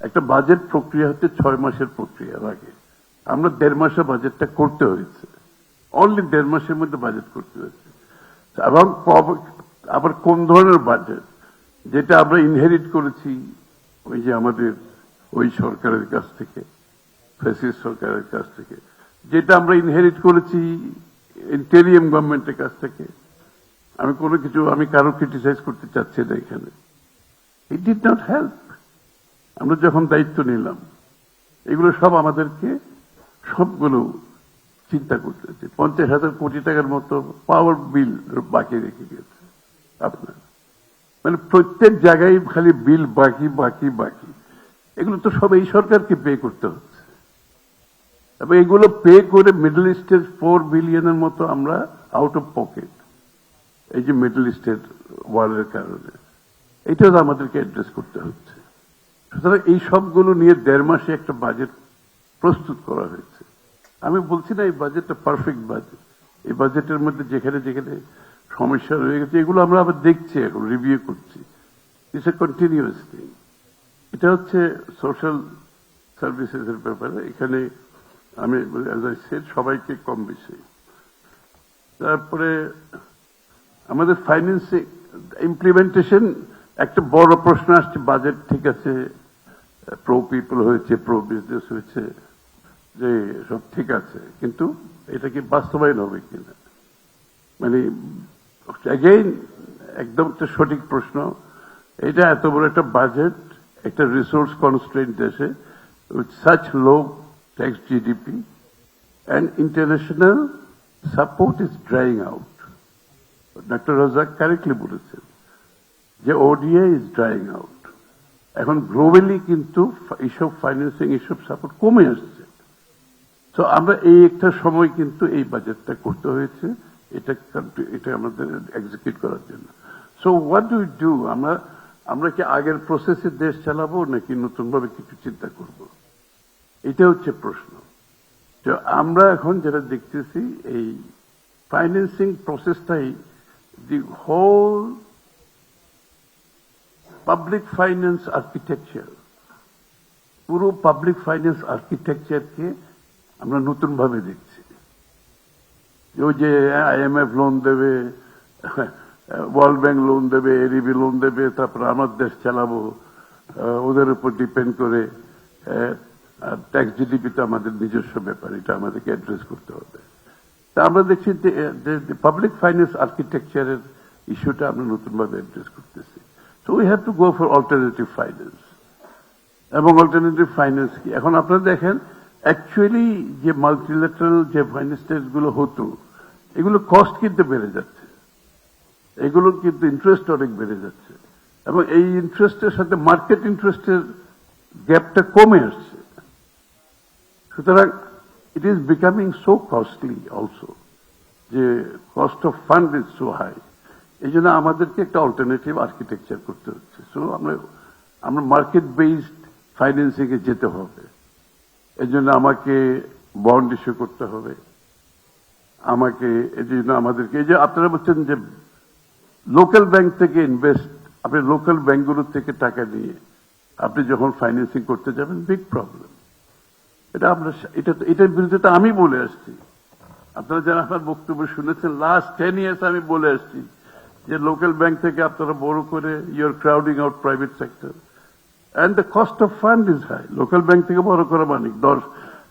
একটা বাজেট প্রক্রিয়া হচ্ছে 6 মাসের প্রক্রিয়ার আগে আমরা 1.5 মাসে বাজেটটা করতে হয়েছে, অনলি 1.5 মাসের মধ্যে বাজেট করতে হয়েছে। এবং আবার কোন ধরনের বাজেট, যেটা আমরা ইনহেরিট করেছি ওই যে আমাদের ওই সরকারের কাছ থেকে, ফ্যাসিস্ট সরকারের কাছ থেকে, যেটা আমরা ইনহেরিট করেছি ইন্টেরিয়াম গভর্নমেন্টের কাছ থেকে। আমি কারো ক্রিটিসাইজ করতে চাচ্ছি না এখানে। It did not help. আমরা যখন দায়িত্ব নিলাম, এগুলো সব আমাদেরকে সবগুলো চিন্তা করতে হচ্ছে। 50,000 কোটি টাকার মতো পাওয়ার বিল বাকি রেখে গেছে আপনার, মানে প্রত্যেক জায়গায় খালি বিল বাকি বাকি বাকি। এগুলো তো সব এই সরকারকে পে করতে হচ্ছে, এবং এগুলো পে করে মিডল ইস্টের 4 বিলিয়নের মতো আমরা আউট অফ পকেট, এই যে মিডল ইস্টের ওয়ারের কারণে, এটাও আমাদেরকে অ্যাড্রেস করতে হচ্ছে। সুতরাং এই সবগুলো নিয়ে 1.5 মাসে একটা বাজেট প্রস্তুত করা হয়েছে। আমি বলছি না এই বাজেটটা পারফেক্ট বাজেট, এই বাজেটের মধ্যে যেখানে যেখানে সমস্যা রয়ে গেছে এগুলো আমরা আবার দেখছি, এখন রিভিউ করছি। It's a continuous thing. এটা হচ্ছে সোশ্যাল সার্ভিসেস এর ব্যাপারে। এখানে আমি সবাইকে কম বেশি। তারপরে আমাদের ফাইন্যান্সিং ইমপ্লিমেন্টেশন একটা বড় প্রশ্ন আসছে। বাজেট ঠিক আছে, প্রো পিপল হয়েছে, প্রো বিজনেস হয়েছে, যে সব ঠিক আছে, কিন্তু এটা কি বাস্তবায়ন হবে কিনা, মানে অ্যাগেইন একদম একটা সঠিক প্রশ্ন। এটা এত বড় একটা বাজেট, একটা রিসোর্স কনস্ট্রেন্ট দেশে, with such low tax GDP and international support is drying out. Doctor Razzak correctly বলেছেন যে ওডিআই ইজ ড্রাইং আউট। এখন গ্লোবালি কিন্তু এইসব ফাইন্যান্সিং, এইসব সাপোর্ট কমে আসছে। তো আমরা এই একটা সময় কিন্তু এই বাজেটটা করতে হয়েছে, এটা আমাদের এক্সিকিউট করার জন্য। So what do you do? আমরা কি আগের প্রসেসে দেশ চালাবো নাকি নতুন ভাবে কিছু চিন্তা করব? এটা হচ্ছে প্রশ্ন। তো আমরা এখন যেটা দেখতেছি, এই ফাইন্যান্সিং প্রসেসটাই the whole public finance architecture, পুরো পাবলিক ফাইন্যান্স আর্কিটেকচারকে আমরা নতুন ভাবে দেখছি। ওই যে আইএমএফ লোন দেবে, ওয়ার্ল্ড ব্যাংক লোন দেবে, এডিবি লোন দেবে, তারপর আমার দেশ চালাবো ওদের উপর ডিপেন্ড করে। ট্যাক্স জিডিপি তো আমাদের নিজস্ব ব্যাপার, এটা আমাদেরকে অ্যাড্রেস করতে হবে। তা আমরা দেখছি যে পাবলিক ফাইন্যান্স আর্কিটেকচারের ইস্যুটা আমরা নতুনভাবে অ্যাড্রেস করতেছি। So we have to go for alternative finance. এবং অল্টারনেটিভ ফাইন্যান্স কি, এখন আপনারা দেখেন অ্যাকচুয়ালি যে মাল্টিল্যাটারাল যে ফাইন্যান্স গুলো হতো, এগুলো কস্ট কিন্তু বেড়ে যাচ্ছে, এগুলো কিন্তু ইন্টারেস্ট অনেক বেড়ে যাচ্ছে, এবং এই ইন্টারেস্টের সাথে মার্কেট ইন্টারেস্টের গ্যাপটা কমে আসছে। সুতরাং it is becoming so costly also, যে cost of fund is so high. এই জন্য আমাদেরকে একটা অল্টারনেটিভ আর্কিটেকচার করতে হচ্ছে। সো আমরা মার্কেট বেসড ফাইন্যান্সিং এ যেতে হবে। এই জন্য আমাকে বন্ড ইস্যু করতে হবে, আমাকে এই জন্য আমাদেরকে, এই যে আপনারা বলছেন যে লোকাল ব্যাংক থেকে ইনভেস্ট, আপনি লোকাল ব্যাংকগুলোর থেকে টাকা নিয়ে আপনি যখন ফাইন্যান্সিং করতে যাবেন, বিগ প্রবলেম। এটার বিরুদ্ধে তো আমি বলে আসছি। আপনারা যারা আমার বক্তব্য শুনেছেন, লাস্ট 10 years আমি বলে আসছি যে লোকাল ব্যাংক থেকে আপনারা বড় করে your crowding out private sector, and the cost of fund is high. Local bank থেকে বড় করা মানে 10,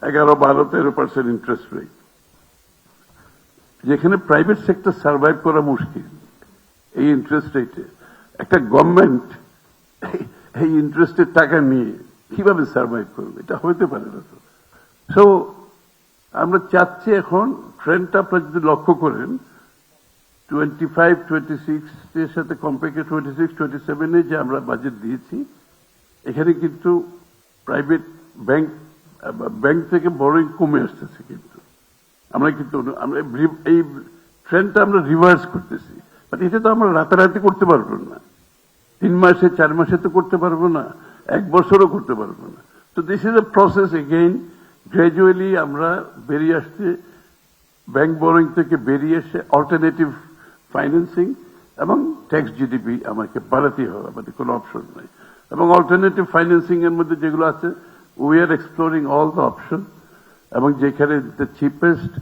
11, 12, 13% ইন্টারেস্ট রেট, যেখানে প্রাইভেট সেক্টর সার্ভাইভ করা মুশকিল। এই ইন্টারেস্ট রেটে একটা গভর্নমেন্ট এই ইন্টারেস্টের টাকা নিয়ে কিভাবে সার্ভাইভ করবে? এটা হইতে পারে না তো। সো আমরা চাচ্ছি এখন ট্রেন্ডটা আপনারা যদি লক্ষ্য করেন, 25, 26 এর সাথে কম্পেয়ার করে 26, 27 যে আমরা বাজেট দিয়েছি, এখানে কিন্তু প্রাইভেট ব্যাংক থেকে বড়ই কমে আসতেছে। কিন্তু আমরা এই ট্রেন্ডটা আমরা রিভার্স করতেছি। বাট এটা তো আমরা রাতারাতি করতে পারবো না, 3 মাসে 4 মাসে তো করতে পারবো না, 1 বছরও করতে পারবো না। তো this is a process. Again gradually আমরা বেরিয়ে আসছে, ব্যাংক বোরিং থেকে বেরিয়ে এসে অল্টারনেটিভ ফাইন্যান্সিং এবং ট্যাক্স জিডিপি আমাকে বাড়াতেই হবে, আমাদের কোনো অপশন নাই। এবং অল্টারনেটিভ ফাইন্যান্সিং এর মধ্যে যেগুলো আছে we are exploring all the option, এবং যেখানে দ্য চিপেস্ট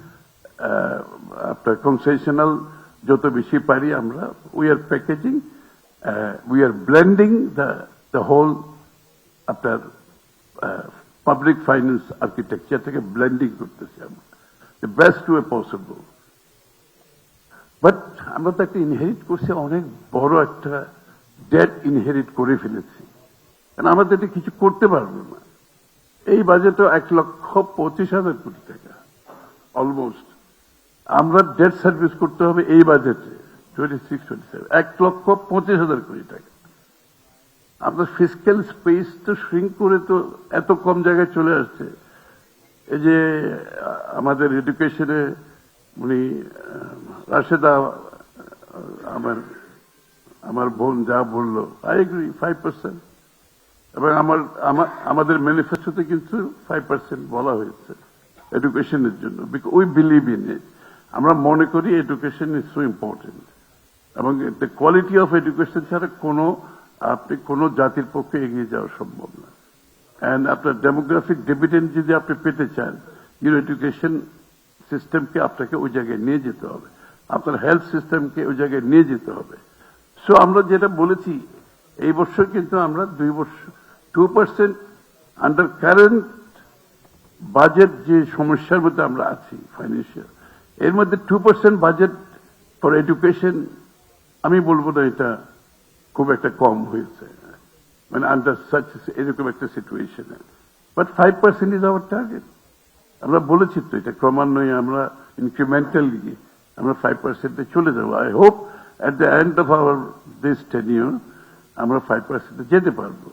আপনার কনসেশনাল যত বেশি পারি আমরা we are packaging, we are blending the whole আপনার পাবলিক ফাইন্যান্স আর্কিটেকচারটাকে ব্লেন্ডিং করতেছি আমরা the best way possible. But আমরা তো একটা ইনহেরিট করছি, অনেক বড় একটা ডেট ইনহেরিট করে ফেলেছি, কারণ আমরা তো এটা কিছু করতে পারবো না। এই বাজেটও 1,25,000 কোটি টাকা অলমোস্ট আমরা ডেট সার্ভিস করতে হবে এই বাজেটে 26-27 1,25,000 কোটি টাকা। আমরা ফিসক্যাল স্পেস তো শ্রিঙ্ক করে তো এত কম জায়গায় চলে আসছে। এই যে আমাদের এডুকেশনে উনি রাশেদা আমার বোন যা বললো, আই এগ্রি 5%, এবং আমাদের ম্যানিফেস্টোতে কিন্তু 5% বলা হয়েছে এডুকেশনের জন্য, because we believe in it. আমরা মনে করি এডুকেশন ইজ সো ইম্পর্টেন্ট, এবং দ্য কোয়ালিটি অফ এডুকেশন ছাড়া আপনি কোনো জাতির পক্ষে এগিয়ে যাওয়া সম্ভব না। অ্যান্ড আপনার ডেমোগ্রাফিক ডিভিডেন্ড যদি আপনি পেতে চান, ইউর এডুকেশন সিস্টেমকে আপনাকে ওই জায়গায় নিয়ে যেতে হবে, আপনার হেলথ সিস্টেমকে ওই জায়গায় নিয়ে যেতে হবে। সো আমরা যেটা বলেছি, এই বছর কিন্তু আমরা 2 বছর 2% আন্ডার কারেন্ট বাজেট যে সমস্যার মধ্যে আমরা আছি ফাইন্যান্সিয়াল, এর মধ্যে 2% বাজেট ফর এডুকেশন আমি বলবো না এটা খুব একটা কম হয়েছে, মানে আন্ডার সাচ এরকম একটা সিচুয়েশনে। But 5% is our target. আমরা বলেছি তো এটা ক্রমান্বয়ে আমরা ইনক্রিমেন্টালি আমরা 5%-এ চলে যাবো। I hope at the end of our this tenure আমরা 5%-এ যেতে পারবো।